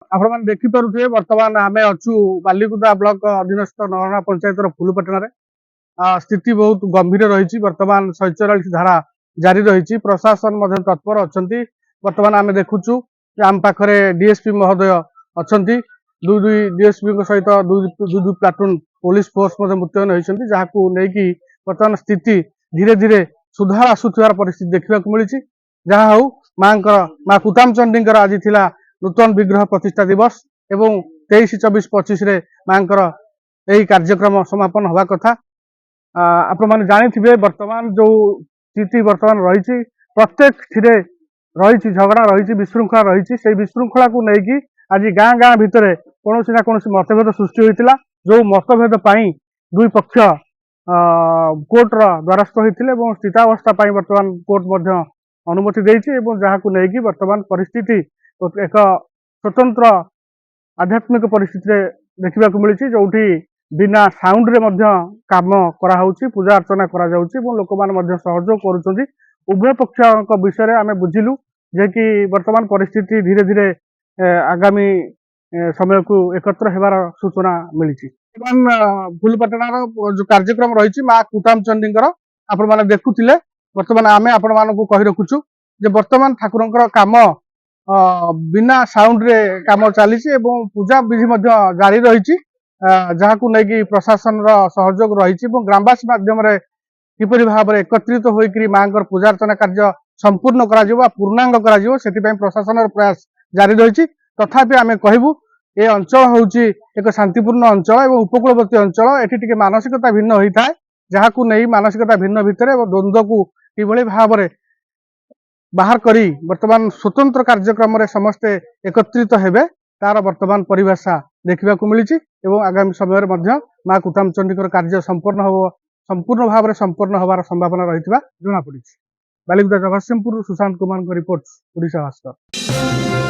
आपण देखिपे बर्तमान आम अच्छु बालिकुदा ब्लॉक अधीनस्थ नरणा पंचायत फुलपाटना स्थिति बहुत गंभीर रही। बर्तमान 144 धारा जारी रही। प्रशासन तत्पर अच्छा। बर्तमान आम देखुचु आम पाखे डीएसपी महोदय अच्छा। दुई डीएसपी सहित दुई प्लाटून पुलिस फोर्स मुतयन होती जहाँ बर्तमान स्थिति धीरे धीरे सुधार आसुथिबार परिस्थिति देखा मिली। जहाँ हूँ माँ कुतामचंडी आज थिला नूतन विग्रह प्रतिष्ठा दिवस एवं 23, 24, 25 रे माँ यही कार्यक्रम समापन हवा कथा। आपण जानी वर्तमान जो स्थिति वर्तमान रही प्रत्येक थिरे रही झगड़ा रही विशृंखला रही से विशृंखला को लेकिन आज गाँ गाँ भितर कौन ना कौन मतभेद सृष्टि होता जो मतभेद दुई पक्ष कोर्टर द्वारस्थ होते स्थितावस्था वर्तमान कोर्ट अनुमति देती जहाँ नहीं वर्तमान परिस्थिति एक स्वतंत्र आध्यात्मिक परिस्थिति देखा मिली जो बिना साउंड रे काम कराऊँच पूजा अर्चना करा लोक मैंने सहयोग करुँच। उभय पक्ष विषय आम बुझिलु जे कि वर्तमान परिस्थिति धीरे धीरे आगामी समय को एकत्र होबार सूचना मिली। फुलपाटनार जो कार्यक्रम रही माँ कुतामचंडी आपण मैंने देखुले वर्तमान आम आपण मानक कही रखुचु जे वर्तमान ठाकुर काम बिना साउंड रे काम चली पूजा विधि जारी रही जहाँ को लेकिन प्रशासन सहयोग रही ग्रामवासी माध्यम किपरि भाव में एकत्रित होकर माँ पूजा अर्चना कार्य संपूर्ण पूर्णांग प्रशासन प्रयास जारी रही। तथापि आम कहबू ये अंचल हूँ एक शांतिपूर्ण अंचल और उपकूलवर्ती अंचल ये मानसिकता भिन्न होता है जहाँ को नहीं मानसिकता भिन्न भितर द्वंद्व को कि भाव में बाहर करी वर्तमान स्वतंत्र कार्यक्रम रे समस्ते एकत्रित हेबे तार वर्तमान परिभाषा देखा मिली। आगामी समय माँ कुतामचंडी कार्य संपूर्ण भाव में संपूर्ण होबार संभावना रही जना पड़ी। बालिकुदा जगतसिंहपुर सुशांत कुमार रिपोर्ट ओडिशा भास्कर।